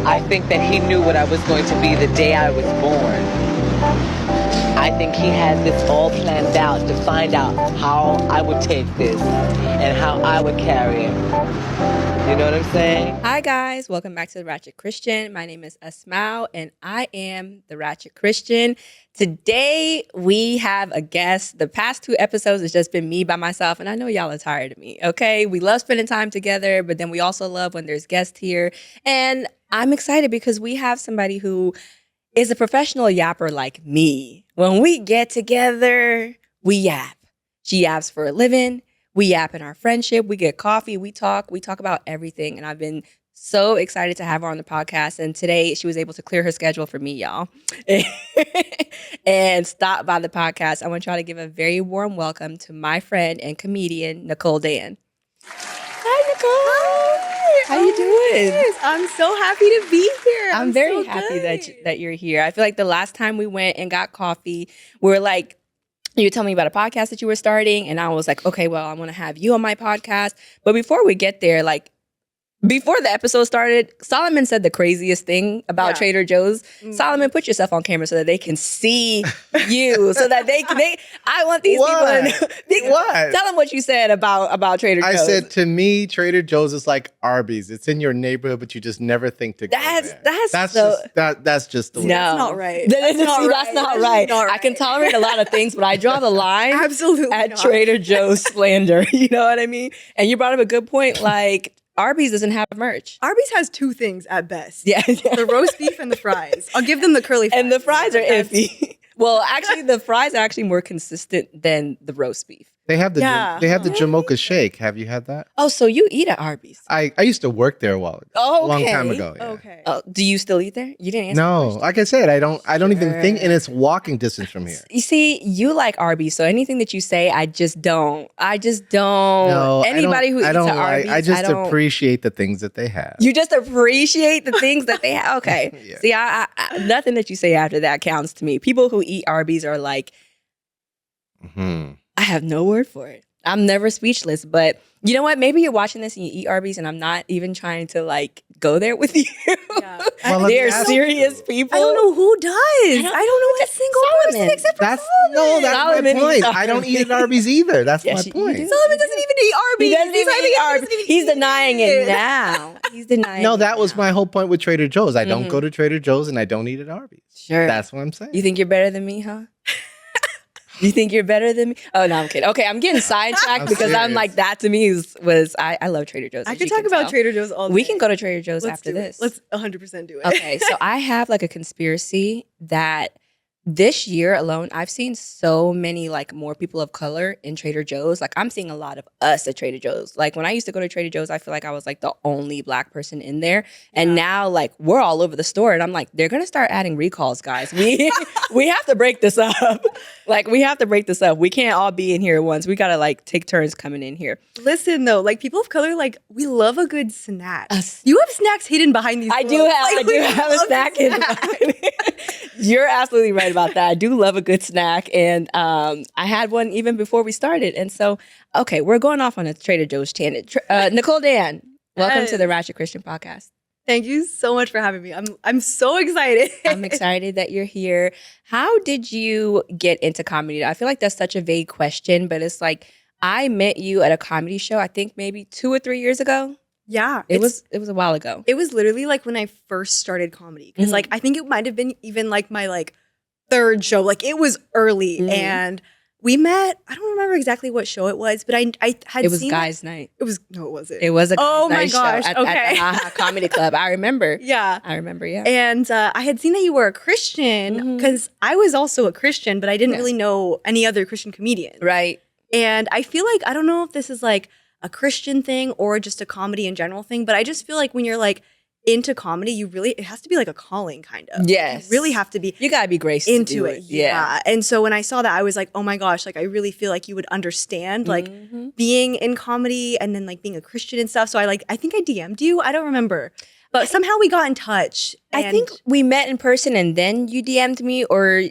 I think that he knew what I was going to be the day I was born. I think he had this all planned out to find out how I would take this and how I would carry it. You know what I'm saying? Hi guys, welcome back to The Ratchet Christian. My name is Asmau and I am The Ratchet Christian. Today we have a guest. The past 2 episodes has just been me by myself, and I know y'all are tired of me, okay? We love spending time together, but then we also love when there's guests here. And I'm excited because we have somebody who is a professional yapper like me. When we get together, we yap. She yaps for a living. We yap in our friendship. We get coffee. We talk about everything. And I've been so excited to have her on the podcast. And today she was able to clear her schedule for me, y'all, and stop by the podcast. I want y'all to give a very warm welcome to my friend and comedian, Nicole Dan. Hi, Nicole. Hi. How you doing? Yes, I'm so happy to be here. I'm very so happy good. that you're here. I feel like the last time we went and got coffee, we were like, you told me about a podcast that you were starting, and I was like, okay, well, I want to have you on my podcast. But before we get there, like, before the episode started, Solomon said the craziest thing about Trader Joe's. Solomon, put yourself on camera so that they can see you, so that they I want these people. What? Tell them what you said about Trader Joe's. I said, to me, Trader Joe's is like Arby's. It's in your neighborhood, but you just never think to go there. That's just the way. No. That's not right. That's not right. I can tolerate a lot of things, but I draw the line Absolutely at not. Trader Joe's splendor. You know what I mean? And you brought up a good point. Like, Arby's doesn't have merch. Arby's has 2 things at best. Yeah. The roast beef and the fries. I'll give them the curly fries. And the fries are iffy. Well, actually, the fries are actually more consistent than the roast beef. They have the Jamocha shake. Have you had that? Oh, so you eat at Arby's? I used to work there a long time ago. Yeah. Okay. Oh, do you still eat there? You didn't answer the No, question. like I said, I don't even think, and it's walking distance from here. You see, you like Arby's, so anything that you say, I just don't. No, Anybody who eats at Arby's, I just appreciate the things that they have. You just appreciate the things that they have. Okay. Yeah. See, I nothing that you say after that counts to me. People who eat Arby's are like, I have no word for it. I'm never speechless. But you know what? Maybe you're watching this and you eat Arby's, and I'm not even trying to like go there with you. Yeah. Well, They're serious people. I don't know who does. I don't know a single Solomon. person except for That's Solomon. my Solomon point. eats I don't eat at Arby's either. That's my you point. do. Solomon doesn't even eat Arby's. He doesn't even eat Arby's. He's denying it now. He's denying No, it that was now. my whole point with Trader Joe's. I don't go to Trader Joe's and I don't eat at Arby's. Sure. That's what I'm saying. You think you're better than me, huh? You think you're better than me? Oh, no, I'm kidding. Okay, I'm getting sidetracked I'm because I'm serious. like, that to me was I love Trader Joe's. I as could you talk can about tell. Trader Joe's all day. We can go to Trader Joe's Let's after do it. this. Let's 100% do it. Okay, so I have like a conspiracy that this year alone, I've seen so many like more people of color in Trader Joe's. Like I'm seeing a lot of us at Trader Joe's. Like when I used to go to Trader Joe's, I feel like I was like the only Black person in there. And now like we're all over the store, and I'm like, they're gonna start adding recalls, guys. We have to break this up. Like we have to break this up. We can't all be in here at once. We gotta like take turns coming in here. Listen though, like people of color, like we love a good snack. Us. You have snacks hidden behind these. I do clothes. have Like, we a love snack in snacks. mine. You're absolutely right about that. I do love a good snack, and I had one even before we started. And so, okay, we're going off on a Trader Joe's tangent. Nicole Dan, welcome to the Ratchet Christian podcast. Thank you so much for having me. I'm so excited. I'm excited that you're here. How did you get into comedy? I feel like that's such a vague question, but it's like I met you at a comedy show, I think maybe 2 or 3 years ago. Yeah, It was a while ago. It was literally like when I first started comedy, because like I think it might have been even like my like 3rd show. Like it was early, and we met. I don't remember exactly what show it was, but I had It was seen guys' night. It was no, it wasn't. It was a Oh guys' my night gosh, show at okay. the Ha Ha Comedy Club. I remember. Yeah. I remember, yeah. And I had seen that you were a Christian, because I was also a Christian, but I didn't really know any other Christian comedian. Right. And I feel like, I don't know if this is like a Christian thing or just a comedy in general thing, but I just feel like when you're like into comedy, it has to be like a calling kind of. Yes. You really have to be You gotta be graced into to do it. Yeah. And so when I saw that, I was like, oh my gosh, like I really feel like you would understand like being in comedy and then like being a Christian and stuff. So I think I DM'd you. I don't remember. But somehow we got in touch. I think we met in person and then you DM'd me, or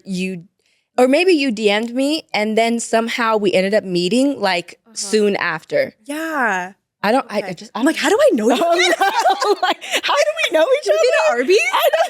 maybe you DM'd me and then somehow we ended up meeting like soon after. Yeah. I'm like, how do I know you? Like, how do we know each other? At Arby's?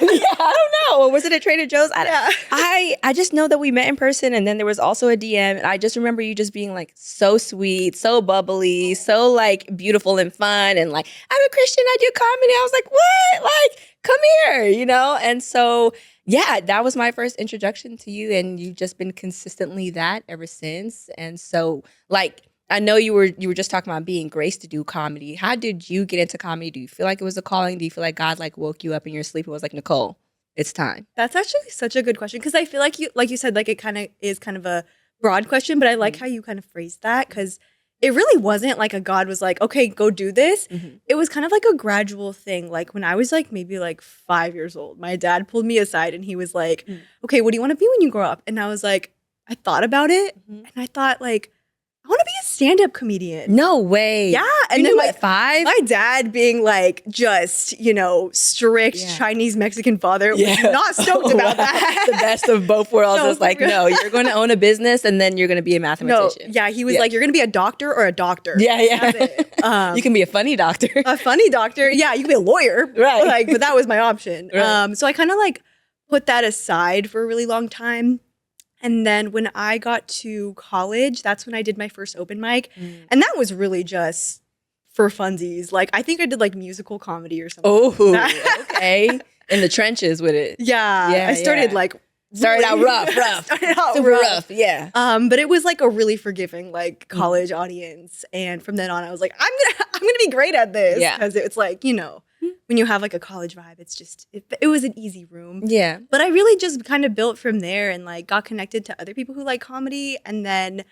I don't know. Or was it at Trader Joe's? I just know that we met in person, and then there was also a DM, and I just remember you just being like so sweet, so bubbly, so like beautiful and fun, and like, I'm a Christian, I do comedy. I was like, what? Like, come here, And so, yeah, that was my first introduction to you, and you've just been consistently that ever since. And so, like, I know you were just talking about being graced to do comedy. How did you get into comedy? Do you feel like it was a calling? Do you feel like God like woke you up in your sleep and was like, Nicole, it's time? That's actually such a good question, because I feel like you said, like, it kind of is kind of a broad question, but I like how you kind of phrased that, because it really wasn't like a God was like, okay, go do this. It was kind of like a gradual thing. Like when I was like maybe like 5 years old, my dad pulled me aside and he was like, okay, what do you want to be when you grow up? And I was like, I thought about it and I thought like, I want to be a stand-up comedian. No way. Yeah. And then at 5? My dad being like just, strict Chinese Mexican father was not stoked about that. The best of both worlds. Was like, no, you're going to own a business and then you're going to be a mathematician. No, he was like, you're going to be a doctor or a doctor. Yeah. That's it. You can be a funny doctor. A funny doctor. Yeah, you can be a lawyer. Right. But that was my option. Right. So I kind of like put that aside for a really long time. And then when I got to college, that's when I did my first open mic. And that was really just for funsies. Like, I think I did like musical comedy or something. Oh, okay. In the trenches with it. Yeah. I started out rough. Super rough. Yeah. But it was like a really forgiving like college audience. And from then on, I was like, I'm gonna be great at this. Yeah. Because it's like, when you have like a college vibe, it's just, it was an easy room. Yeah. But I really just kind of built from there and like got connected to other people who like comedy. And then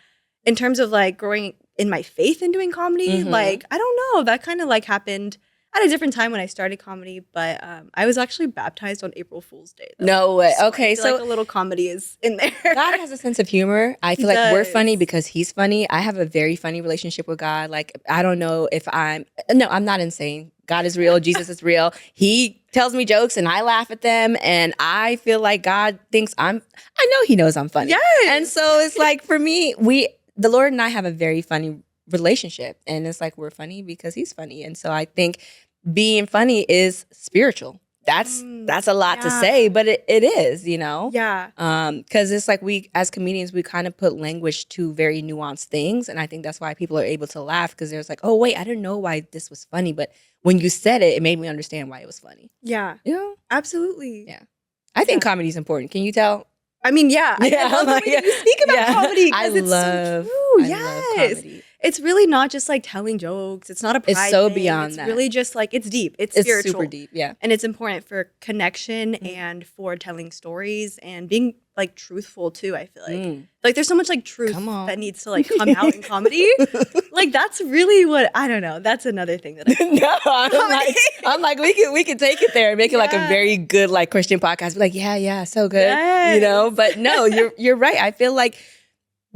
in terms of like growing in my faith in doing comedy, like, I don't know, that kind of like happened at a different time when I started comedy. But I was actually baptized on April Fool's Day, though. No way. So okay. I feel like a little comedy is in there. God has a sense of humor. I feel like we're funny because he's funny. I have a very funny relationship with God. Like, I don't know if I'm not insane. God is real. Jesus is real. He tells me jokes and I laugh at them. And I feel like God thinks I know he knows I'm funny. Yes. And so it's like, for me, the Lord and I have a very funny relationship. And it's like, we're funny because he's funny. And so I think being funny is spiritual. That's a lot to say, but it is, Yeah. Because it's like we, as comedians, we kind of put language to very nuanced things. And I think that's why people are able to laugh, because there's like, oh, wait, I didn't know why this was funny. But when you said it, it made me understand why it was funny. Yeah. Absolutely. Yeah. I think comedy is important. Can you tell? I mean, yeah. I love the way that you speak about comedy, because it's so true. I love comedy. It's really not just like telling jokes. It's not a pride It's so thing. beyond that. It's really just like, it's deep. It's It's spiritual. super deep, yeah. And it's important for connection and for telling stories and being like truthful too, I feel like. Like there's so much like truth that needs to like come out in comedy. Like that's really what, I don't know. That's another thing that I'm like we can take it there and make it like a very good like Christian podcast. Be like, yeah, so good. Yes. But no, you're right. I feel like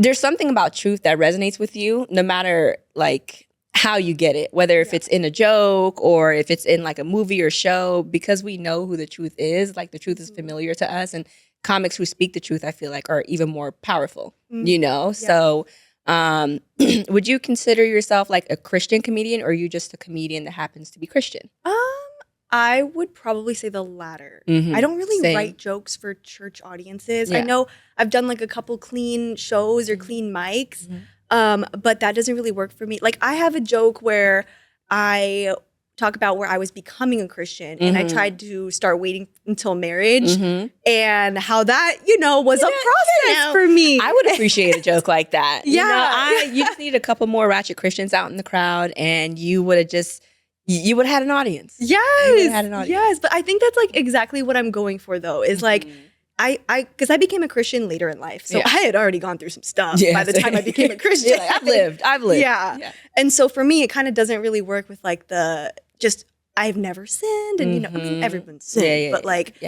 there's something about truth that resonates with you, no matter like how you get it, whether if it's in a joke or if it's in like a movie or show, because we know who the truth is. Like the truth is familiar to us, and comics who speak the truth, I feel like, are even more powerful. So would you consider yourself like a Christian comedian, or are you just a comedian that happens to be Christian? I would probably say the latter. I don't really write jokes for church audiences. I know I've done like a couple clean shows or clean mics, but that doesn't really work for me. Like I have a joke where I talk about where I was becoming a Christian and I tried to start waiting until marriage and how that, was a process for me. I would appreciate a joke like that. Yeah. You just need a couple more ratchet Christians out in the crowd and you would have had an audience. Yes. But I think that's like exactly what I'm going for though, is like, because I became a Christian later in life. So I had already gone through some stuff by the time I became a Christian. Like, I've lived. Yeah. And so for me, it kind of doesn't really work with like I've never sinned. And, I mean, everyone's sinned. But like,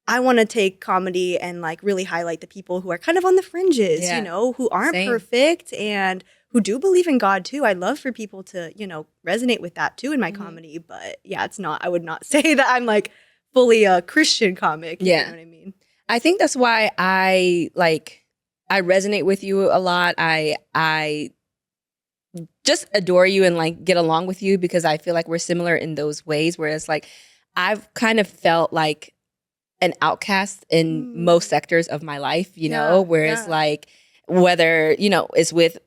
I want to take comedy and like really highlight the people who are kind of on the fringes, who aren't perfect and who do believe in God too. I'd love for people to, resonate with that too in my comedy. But I would not say that I'm like fully a Christian comic. You know what I mean? I think that's why I resonate with you a lot. I just adore you and like get along with you because I feel like we're similar in those ways. Whereas like I've kind of felt like an outcast in most sectors of my life, you know, whereas like whether, you know, it's with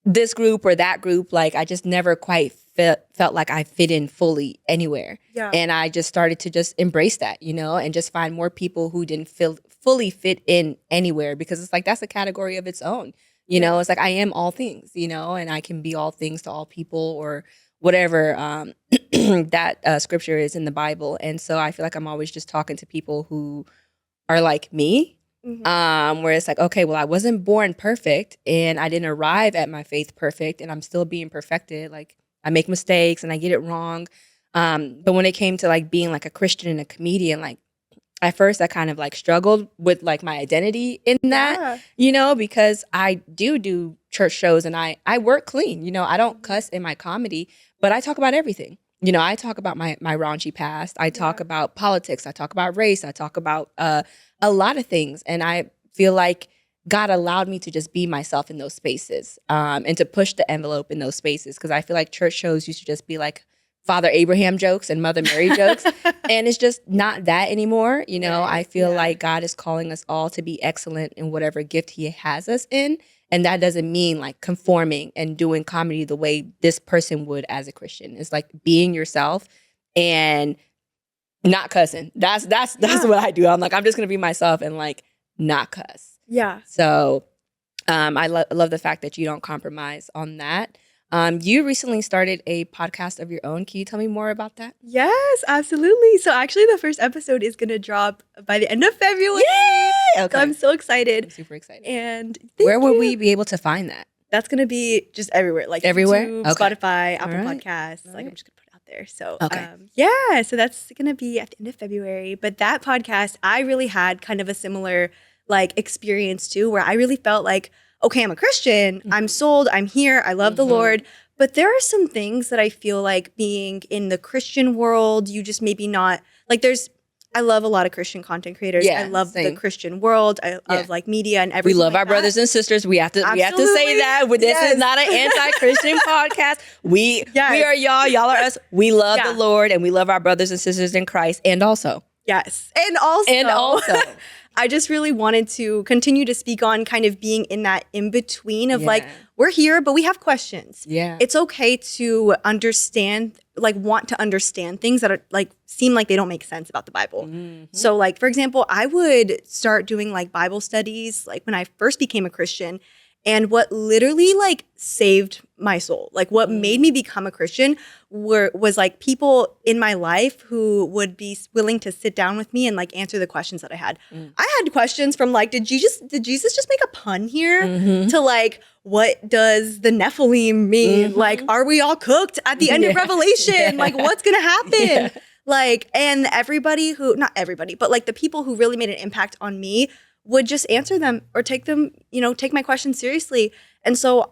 this group or that group, like I just never quite felt like I fit in fully anywhere. Yeah. And I just started to just embrace that, you know, and just find more people who didn't fully fit in anywhere because it's like that's a category of its own. You know, it's like I am all things, you know, and I can be all things to all people or whatever that scripture is in the Bible. And so I feel like I'm always just talking to people who are like me, where it's like, okay, well, I wasn't born perfect and I didn't arrive at my faith perfect and I'm still being perfected. Like I make mistakes and I get it wrong. But when it came to like being like a Christian and a comedian, like at first I kind of like struggled with like my identity in that, you know, because I do church shows and I work clean, you know, I don't cuss in my comedy, but I talk about everything. You know, I talk about my raunchy past. I talk about politics. I talk about race. I talk about a lot of things. And I feel like God allowed me to just be myself in those spaces and to push the envelope in those spaces. Because I feel like church shows used to just be like Father Abraham jokes and Mother Mary jokes. And it's just not that anymore. You know, I feel like God is calling us all to be excellent in whatever gift he has us in. And that doesn't mean like conforming and doing comedy the way this person would as a Christian. It's like being yourself and not cussing. That's what I do. I'm like, I'm just going to be myself and like not cuss. Yeah. So I love the fact that you don't compromise on that. You recently started a podcast of your own. Can you tell me more about that? Yes, absolutely. So actually the first episode is going to drop by the end of February. Yay! Okay. So I'm so excited. I'm super excited. And where will we be able to find that? That's going to be just everywhere. Like everywhere? YouTube, Spotify, Apple Podcasts. Like I'm just going to put it out there. So so that's going to be at the end of February. But that podcast, I really had kind of a similar like experience too, where I really felt like, okay, I'm a Christian, I'm sold, I'm here, I love the Lord. But there are some things that I feel like being in the Christian world, you just maybe not, like I love a lot of Christian content creators. I love the Christian world. I love like media and everything. We love our brothers and sisters. We have to say that. This is not an anti-Christian podcast. We are y'all. Y'all are us. We love the Lord and we love our brothers and sisters in Christ. And also. Yes. And also. I just really wanted to continue to speak on kind of being in that in-between of like, we're here, but we have questions. Yeah. It's okay to understand, like want to understand things that are like, seem like they don't make sense about the Bible. So like, for example, I would start doing like Bible studies, like when I first became a Christian. And what literally like saved my soul, like what made me become a Christian was like people in my life who would be willing to sit down with me and like answer the questions that I had. I had questions from like, did Jesus just make a pun here to like, what does the Nephilim mean? Like, are we all cooked at the end of Revelation? Like, what's going to happen? Like, and not everybody, but like the people who really made an impact on me would just answer them or take my questions seriously. And so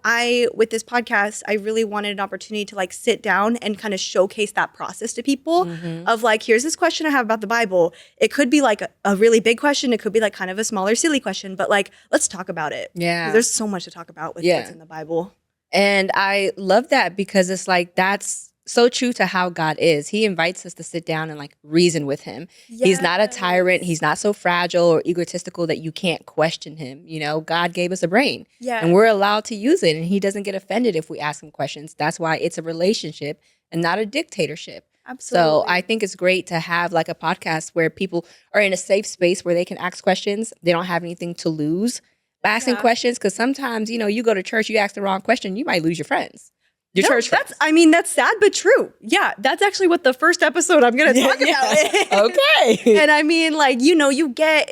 with this podcast, I really wanted an opportunity to like sit down and kind of showcase that process to people of like, here's this question I have about the Bible. It could be like a really big question. It could be like kind of a smaller, silly question, but like, let's talk about it. Yeah. There's so much to talk about with what's in the Bible. And I love that because it's like, that's so true to how God is. He invites us to sit down and like reason with him. Yes. He's not a tyrant. He's not so fragile or egotistical that you can't question him. You know, God gave us a brain and we're allowed to use it. And he doesn't get offended if we ask him questions. That's why it's a relationship and not a dictatorship. Absolutely. So I think it's great to have like a podcast where people are in a safe space where they can ask questions. They don't have anything to lose by asking questions. Because sometimes, you know, you go to church, you ask the wrong question, you might lose your friends. Church friends. That's sad but true. Yeah, that's actually what the first episode I'm going to talk about is. Okay. And I mean, like, you know, you get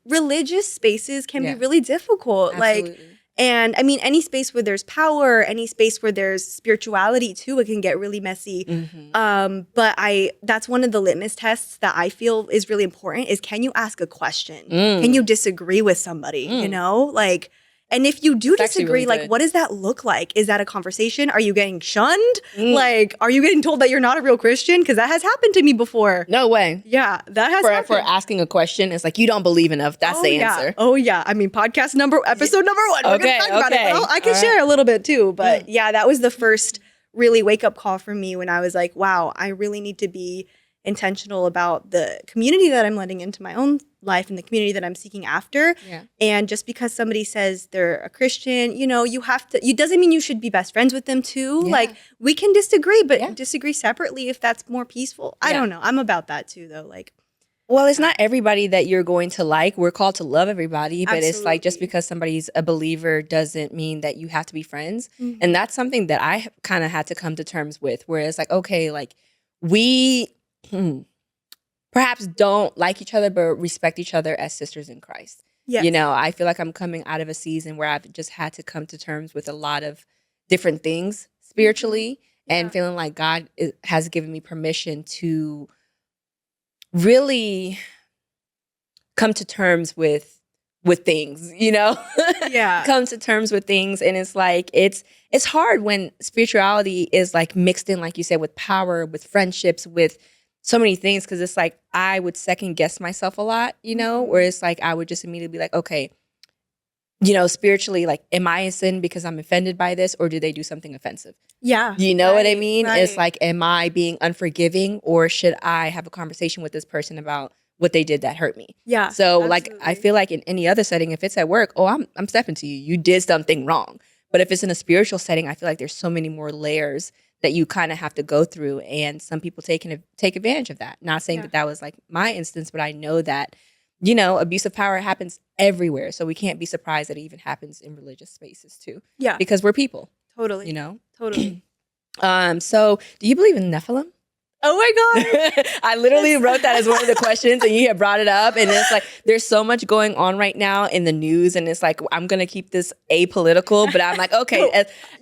religious spaces can be really difficult. Absolutely. Like, and I mean, any space where there's power, any space where there's spirituality too, it can get really messy. But that's one of the litmus tests that I feel is really important is, can you ask a question? Can you disagree with somebody? You know, like. And if you do That's actually disagree, really like, good. what does that look like? Is that a conversation? Are you getting shunned? Like, are you getting told that you're not a real Christian? Because that has happened to me before. No way. Yeah, that has happened. For asking a question, it's like, you don't believe enough. That's the yeah. answer. Oh, yeah. I mean, episode number 1. We're going to talk about it. But I can share a little bit too. But yeah, that was the first really wake-up call for me when I was like, wow, I really need to be intentional about the community that I'm letting into my own life and the community that I'm seeking after. Yeah. And just because somebody says they're a Christian, you know, you have to, it doesn't mean you should be best friends with them too. Yeah. Like, we can disagree, but Yeah. disagree separately if that's more peaceful. I don't know. I'm about that too, though. Like, well, it's not everybody that you're going to like. We're called to love everybody, but it's like, just Absolutely. because somebody's a believer doesn't mean that you have to be friends. Mhm. And that's something that I kind of had to come to terms with, where it's like, okay, like, we perhaps don't like each other, but respect each other as sisters in Christ. yes. You know, I feel like I'm coming out of a season where I've just had to come to terms with a lot of different things spiritually, and Yeah. feeling like God has given me permission to really come to terms with things, you know? Yeah. Come to terms with things. And it's like, it's hard when spirituality is like mixed in, like you said, with power, with friendships, with so many things. Because it's like, I would second guess myself a lot, you know, where it's like, I would just immediately be like, okay, you know, spiritually, like, am I in sin because I'm offended by this, or do they do something offensive? Yeah. You know what I Right, mean? It's right. like, am I being unforgiving, or should I have a conversation with this person about what they did that hurt me? Yeah. So like, I absolutely. feel like in any other setting, if it's at work, oh, I'm stepping to you. You did something wrong. But if it's in a spiritual setting, I feel like there's so many more layers that you kind of have to go through. And some people take advantage of that. Not saying Yeah. that was like my instance, but I know that, you know, abuse of power happens everywhere. So we can't be surprised that it even happens in religious spaces too. Yeah. Because we're people, Totally. you know? Totally. So do you believe in Nephilim? Oh my God. I literally wrote that as one of the questions, and you had brought it up. And it's like, there's so much going on right now in the news, and it's like, I'm gonna keep this apolitical, but I'm like, okay,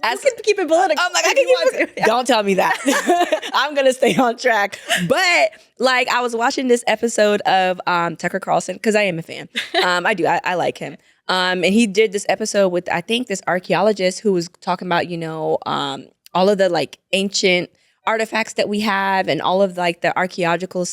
as You can keep it political. I'm like, I if you can want keep it. to. Don't tell me that. I'm gonna stay on track. But like, I was watching this episode of Tucker Carlson, because I am a fan. I do. I like him. And he did this episode with, I think, this archaeologist who was talking about, you know, all of the like ancient artifacts that we have, and all of like the archaeological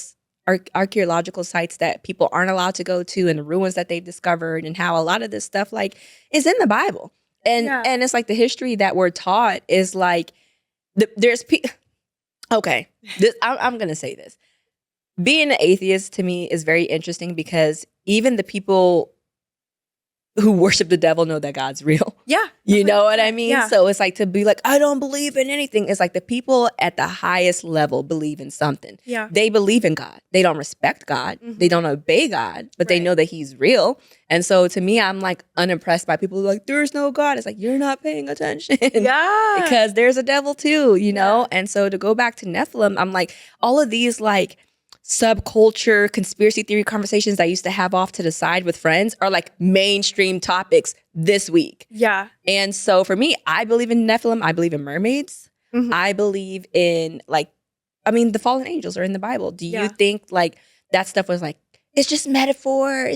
sites that people aren't allowed to go to, and the ruins that they've discovered, and how a lot of this stuff like is in the Bible. And Yeah. and it's like the history that we're taught is like, okay, I'm gonna say this. Being an atheist to me is very interesting, because even the people who worship the devil know that God's real. Yeah. You know what I mean? Yeah. So it's like, to be like, I don't believe in anything. It's like the people at the highest level believe in something. Yeah. They believe in God. They don't respect God. Mhm. They don't obey God, but they Right. know that he's real. And so to me, I'm like unimpressed by people who are like, there's no God. It's like, you're not paying attention. Yeah. Because there's a devil too, you know? And so to go back to Nephilim, I'm like, all of these like subculture conspiracy theory conversations I used to have off to the side with friends are like mainstream topics this week. Yeah. And so for me, I believe in Nephilim. I believe in mermaids. Mhm. I believe in the fallen angels are in the Bible. Do Yeah. you think like that stuff was like, it's just metaphor,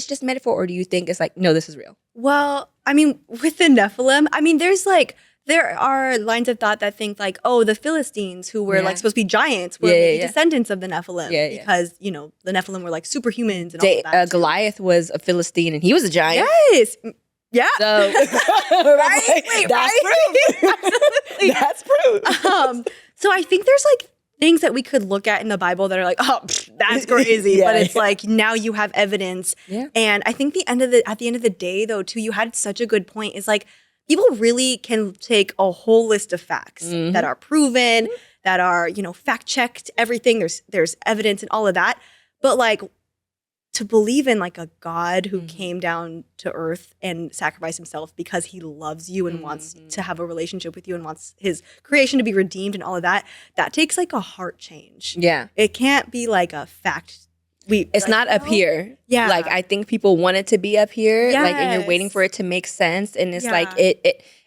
or do you think it's like, no, this is real? Well, I mean, with the Nephilim, I mean, there are lines of thought that think like, oh, the Philistines, who were Yeah. like supposed to be giants, were Yeah, maybe yeah. descendants of the Nephilim, Yeah, yeah. because you know the Nephilim were like superhumans and all of that. Goliath was a Philistine, and he was a giant. Yes. Yeah. So Right? Wait, that's right? proof. Absolutely. That's proof. So I think there's like things that we could look at in the Bible that are like, oh, that's crazy. Yeah, but it's yeah. like, now you have evidence. Yeah. And I think at the end of the day, though, too, you had such a good point. Is like, people really can take a whole list of facts Mhm. that are proven, that are, you know, fact checked, everything. There's evidence and all of that. But like, to believe in like a God who Mhm. came down to earth and sacrificed himself because he loves you and wants Mhm. to have a relationship with you and wants his creation to be redeemed and all of that, that takes like a heart change. Yeah. It can't be like a fact. It's like, not you up know? here. Yeah. Like, I think people want it to be up here. Like, and you're waiting Yes. for it to make sense. And it's Yeah. like,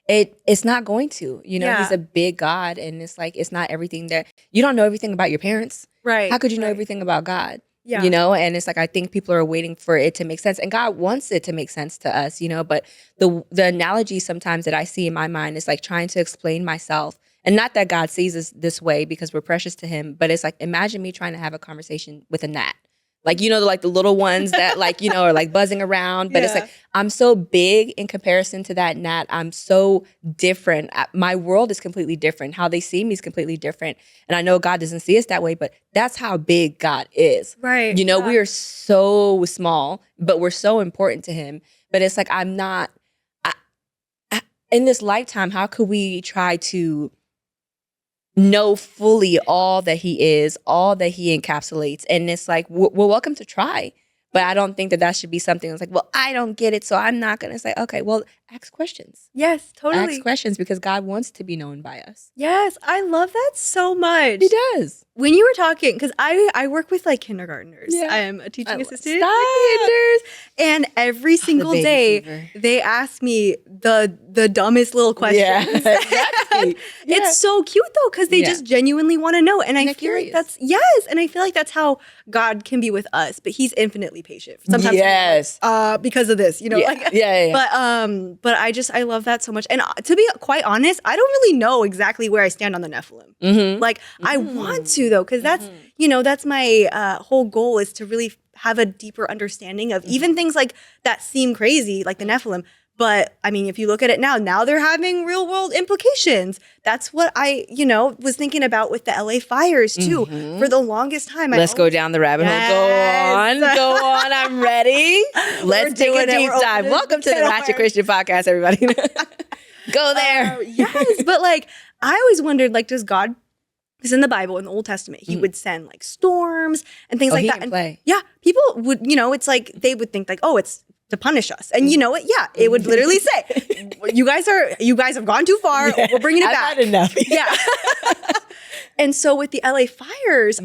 it's not going to. You know, Yeah. he's a big God. And it's like, it's not everything that, you don't know everything about your parents. Right. How could you know right. everything about God? Yeah. You know, and it's like I think people are waiting for it to make sense, and God wants it to make sense to us, you know. But the analogy sometimes that I see in my mind is like trying to explain myself, and not that God sees us this way because we're precious to Him, but it's like imagine me trying to have a conversation with a gnat. Like, you know, like the little ones that like, you know, are like buzzing around. But it's like, I'm so big in comparison to that gnat. I'm so different. My world is completely different. How they see me is completely different. And I know God doesn't see us that way, but that's how big God is. Right. You know, we are so small, but we're so important to Him. But it's like, I'm not, in this lifetime, how could we try to know fully all that He is, all that He encapsulates? And it's like, we're welcome to try, but I don't think that should be something that's like, well, I don't get it, so I'm not going to say, okay, well, ask questions. Yes, totally. Ask questions because God wants to be known by us. Yes, I love that so much. He does. When you were talking, because I work with like kindergartners. Yeah. I am a teaching assistant Stop. with kinders, and every single day fever. they ask me the dumbest little questions. Yeah, exactly. It's so cute though, because they just genuinely want to know, and I feel curious. like and I feel like that's how God can be with us, but He's infinitely patient. Sometimes yes, because of this, you know, But I love that so much, and to be quite honest, I don't really know exactly where I stand on the Nephilim. Mm-hmm. Like I want to though, because that's you know that's my whole goal is to really have a deeper understanding of even things like that seem crazy, like the Nephilim. But I mean, if you look at it now they're having real world implications. That's what I, you know, was thinking about with the LA fires too. For the longest time. Let's go down the rabbit hole. Go on. I'm ready. Let's take a deep dive. Welcome to the Ratchet Christian Podcast, everybody. Go there. Yes, but like I always wondered, like, does God? Because in the Bible, in the Old Testament, He would send like storms and things like that. And yeah, people would, you know, it's like they would think like, oh, it's to punish us. And you know what? Yeah, it would literally say, you guys have gone too far. Yeah. We're bringing it back. I've had enough. Yeah. And so with the LA fires,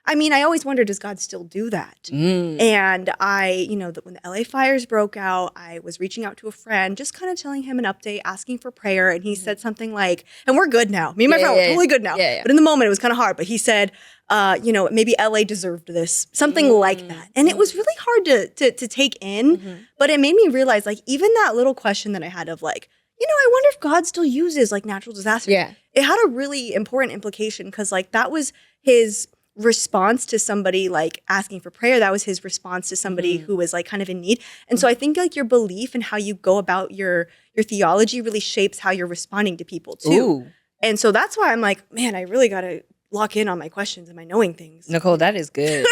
I always wondered, does God still do that? And when the LA fires broke out, I was reaching out to a friend, just kind of telling him an update, asking for prayer. And he said something like, and we're good now. Me and my friend were totally good now. But in the moment, it was kind of hard. But he said, maybe LA deserved this, something like that. And it was really hard to take in. But it made me realize, like, even that little question that I had of like, you know, I wonder if God still uses like natural disasters. Yeah. It had a really important implication because like that was His response to somebody like asking for prayer. That was His response to somebody who was like kind of in need. And so I think like your belief and how you go about your theology really shapes how you're responding to people too. Ooh. And so that's why I'm like, man, I really got to lock in on my questions and my knowing things. Nicole, that is good.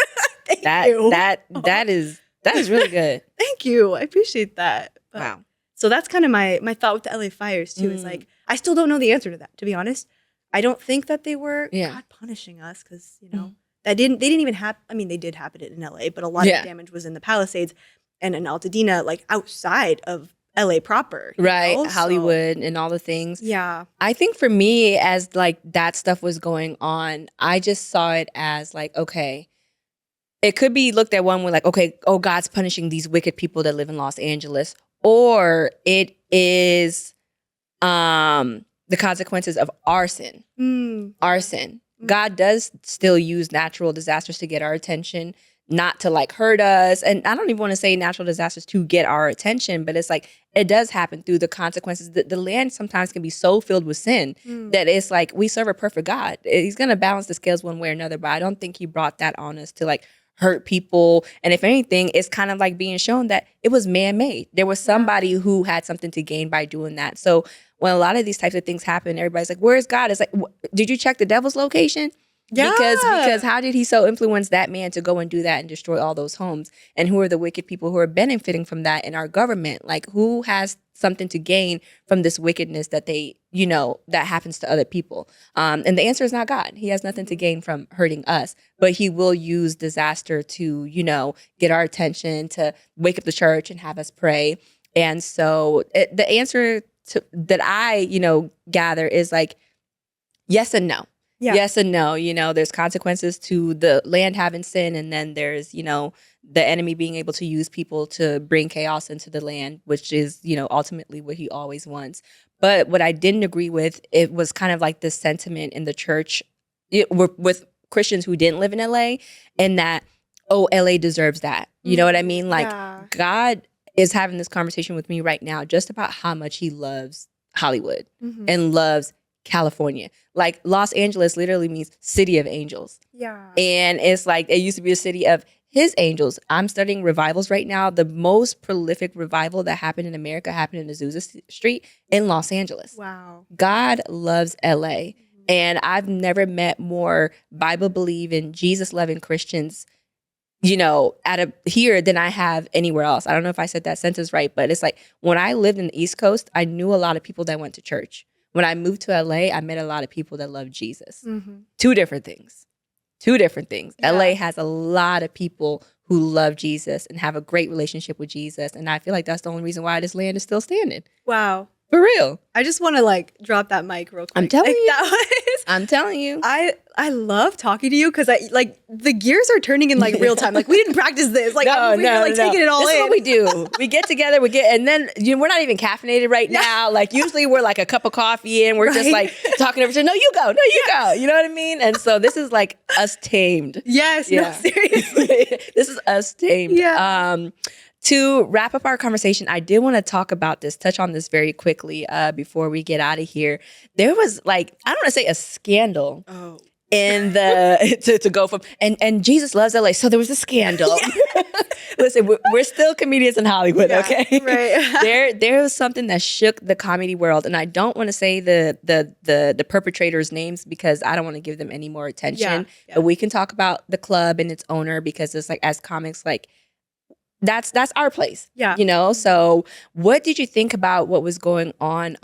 Thank you. That is really good. Thank you. I appreciate that. But, wow. So that's kind of my thought with the LA fires too. Is like I still don't know the answer to that, to be honest. I don't think that they were God punishing us because, you know, they didn't even happen. I mean, they did happen in LA, but a lot of the damage was in the Palisades and in Altadena, like outside of LA proper. Right. Know? Hollywood and all the things. Yeah. I think for me, as like that stuff was going on, I just saw it as like, okay, it could be looked at one way like, okay, oh, God's punishing these wicked people that live in Los Angeles. Or it is the consequences of arson. Arson. God does still use natural disasters to get our attention, not to like hurt us. And I don't even want to say natural disasters to get our attention, but it's like it does happen through the consequences. The land sometimes can be so filled with sin that it's like we serve a perfect God. He's going to balance the scales one way or another, but I don't think He brought that on us to like hurt people. And if anything, it's kind of like being shown that it was man-made. There was somebody who had something to gain by doing that. So when a lot of these types of things happen, everybody's like, where's God? It's like, did you check the devil's location? Yeah. Because how did he so influence that man to go and do that and destroy all those homes? And who are the wicked people who are benefiting from that in our government? Like, who has something to gain from this wickedness that they, you know, that happens to other people? And the answer is not God. He has nothing to gain from hurting us, but He will use disaster to, you know, get our attention, to wake up the church and have us pray. And so the answer that I, you know, gather is like, yes and no. Yeah. Yes and no. You know, there's consequences to the land having sin, and then there's, you know, the enemy being able to use people to bring chaos into the land, which is, you know, ultimately what he always wants. But what I didn't agree with, it was kind of like this sentiment in the church with Christians who didn't live in LA, and that, oh, LA deserves that. You know what I mean? Like Yeah. God is having this conversation with me right now just about how much he loves Hollywood and loves California. Like Los Angeles literally means city of angels. Yeah. And it's like, it used to be a city of his angels. I'm studying revivals right now. The most prolific revival that happened in America happened in Azusa Street in Los Angeles. Wow. God loves LA. And I've never met more Bible-believing, Jesus-loving Christians, you know, here than I have anywhere else. I don't know if I said that sentence right, but it's like when I lived in the East Coast, I knew a lot of people that went to church. When I moved to LA, I met a lot of people that love Jesus. Two different things. Yeah. LA has a lot of people who love Jesus and have a great relationship with Jesus. And I feel like that's the only reason why this land is still standing. Wow. For real. I just want to like drop that mic real quick. I'm telling you. That was, I'm telling you. I love talking to you because I like the gears are turning in like real time. Like we didn't practice this. Like I'm taking it all This in. is what we do. We get together, and then we're not even caffeinated right now. Like usually we're like a cup of coffee in. We're just like talking over. No, you go. You know what I mean? And so this is like us tamed. Yes. Yeah. No, seriously. This is us tamed. Yeah. To wrap up our conversation, I did want to touch on this very quickly before we get out of here. There was like, I don't want to say a scandal in the, to go from, and Jesus loves LA. So there was a scandal. Listen, we're still comedians in Hollywood, okay? Right. There was something that shook the comedy world. And I don't want to say the perpetrators' names because I don't want to give them any more attention. Yeah. But we can talk about the club and its owner because it's like, as comics, like, that's our place. Yeah. You know? So what did you think about what was going on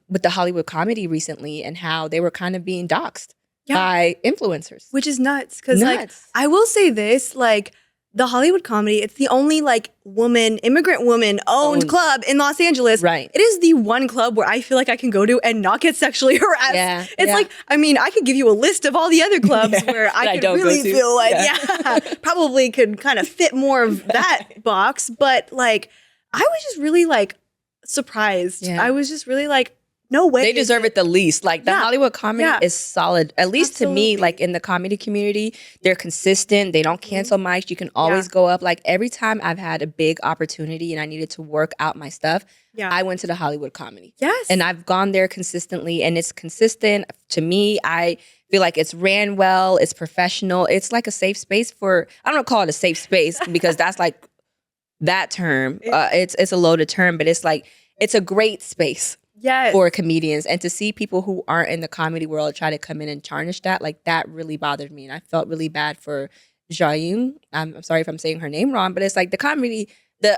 with the Hollywood comedy recently and how they were kind of being doxxed by influencers? Which is nuts. Because like I will say this, like the Hollywood comedy, it's the only like immigrant woman owned club in Los Angeles. Right. It is the one club where I feel like I can go to and not get sexually harassed. Yeah, It's like, I mean, I could give you a list of all the other clubs where I could really feel like, probably could kind of fit more of that box. But like, I was just really like surprised. Yeah. I was just really like, no way. They deserve it the least. Like the Hollywood comedy is solid. At least to me, like in the comedy community, they're consistent. They don't cancel mics. You can always go up. Like every time I've had a big opportunity and I needed to work out my stuff, I went to the Hollywood comedy. Yes. And I've gone there consistently and it's consistent. To me, I feel like it's ran well. It's professional. It's like a safe space for, I don't call it a safe space because that's like that term. It's a loaded term, but it's like, it's a great space. For comedians, and to see people who aren't in the comedy world try to come in and tarnish that, like that really bothered me, and I felt really bad for Jayoon. I'm sorry if I'm saying her name wrong, but it's like the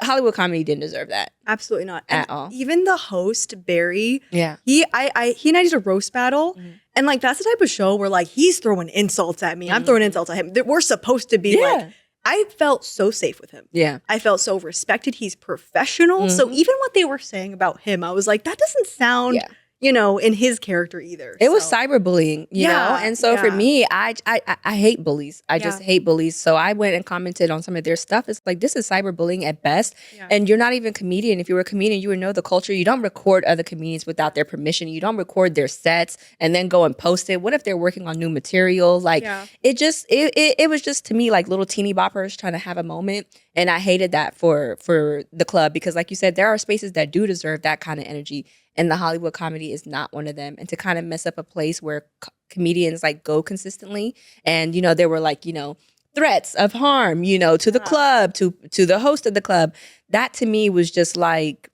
Hollywood comedy didn't deserve that. Absolutely not at all. Even the host Barry, he and I did a roast battle, and like that's the type of show where like he's throwing insults at me, I'm throwing insults at him. We're supposed to be like. I felt so safe with him. Yeah. I felt so respected. He's professional. So even what they were saying about him, I was like, that doesn't sound, you know, in his character either. It was cyberbullying, you know? And so for me, I hate bullies. I just hate bullies. So I went and commented on some of their stuff. It's like, this is cyberbullying at best. And you're not even a comedian. If you were a comedian, you would know the culture. You don't record other comedians without their permission. You don't record their sets and then go and post it. What if they're working on new material? Like it was just to me like little teeny boppers trying to have a moment. And I hated that for the club because like you said, there are spaces that do deserve that kind of energy. And the Hollywood comedy is not one of them. And to kind of mess up a place where comedians like go consistently. And, you know, there were like, you know, threats of harm, you know, to the club, to the host of the club. That to me was just like,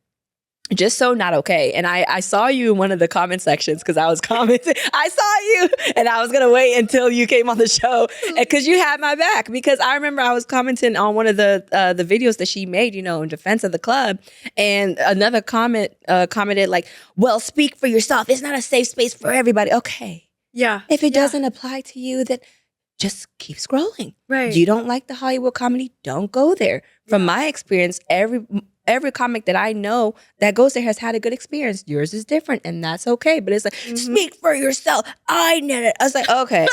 just so not okay. And I saw you in one of the comment sections because I was commenting. I saw you and I was going to wait until you came on the show because you had my back. Because I remember I was commenting on one of the videos that she made, you know, in defense of the club. And another commented like, well, speak for yourself. It's not a safe space for everybody. Okay. Yeah. If it doesn't apply to you, then just keep scrolling. Right. You don't like the Hollywood comedy? Don't go there. From my experience, every comic that I know that goes there has had a good experience. Yours is different, and that's okay. But it's like, speak for yourself. I know it. I was like, okay.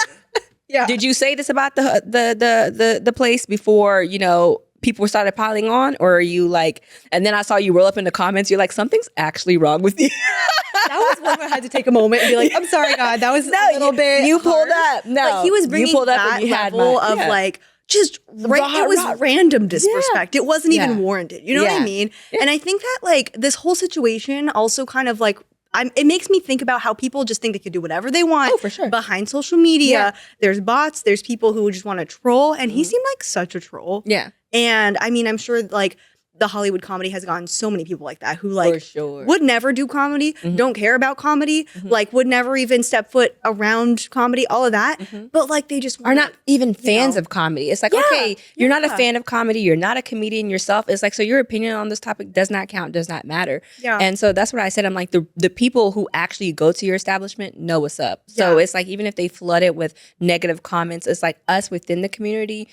Did you say this about the place before, you know, people started piling on? Or are you like, and then I saw you roll up in the comments, you're like, something's actually wrong with you. That was one where I had to take a moment and be like, I'm sorry, God. That was a little bit You pulled harsh. up. No. But he was bringing you pulled up that and you level had of like, just it was random disrespect. It wasn't even warranted. You know what I mean? Yeah. And I think that like this whole situation also kind of like it makes me think about how people just think they could do whatever they want for sure. behind social media. Yeah. There's bots, there's people who just want to troll, and he seemed like such a troll. Yeah. And I mean, I'm sure like the Hollywood comedy has gotten so many people like that who like would never do comedy, don't care about comedy, like would never even step foot around comedy, all of that. But like they just are not even fans of comedy. It's like, okay, you're not a fan of comedy. You're not a comedian yourself. It's like, so your opinion on this topic does not count, does not matter. Yeah. And so that's what I said. I'm like, the people who actually go to your establishment know what's up. So it's like, even if they flood it with negative comments, it's like us within the community,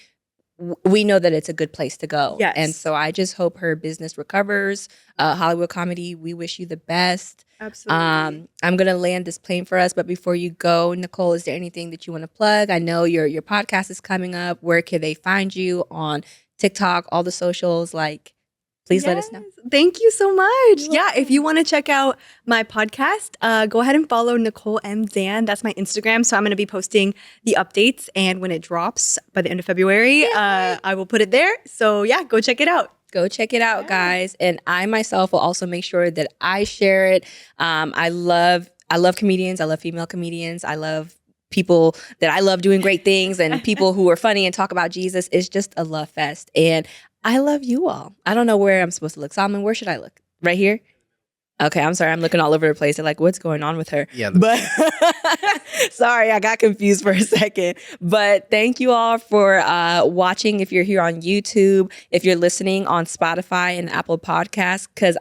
we know that it's a good place to go. Yes. And so I just hope her business recovers. Hollywood Comedy, we wish you the best. Absolutely. I'm going to land this plane for us. But before you go, Nicole, is there anything that you want to plug? I know your podcast is coming up. Where can they find you on TikTok, all the socials? Like, please let us know. Thank you so much. Yeah, if you want to check out my podcast, go ahead and follow Nicole M. Dan. That's my Instagram. So I'm going to be posting the updates. And when it drops by the end of February, I will put it there. So yeah, go check it out. Go check it out, guys. And I myself will also make sure that I share it. I love comedians. I love female comedians. I love people that I love doing great things and people who are funny and talk about Jesus. It's just a love fest. And I love you all. I don't know where I'm supposed to look. Solomon, where should I look? Right here? Okay, I'm sorry. I'm looking all over the place. They're like, what's going on with her? Yeah. But sorry, I got confused for a second. But thank you all for watching. If you're here on YouTube, if you're listening on Spotify and Apple Podcasts, because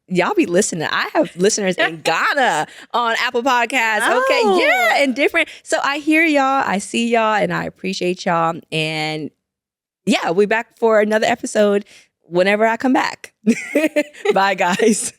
y'all be listening. I have listeners in Ghana on Apple Podcasts. Okay, yeah, and different. So I hear y'all, I see y'all, and I appreciate y'all. And yeah, we'll be back for another episode whenever I come back. Bye, guys.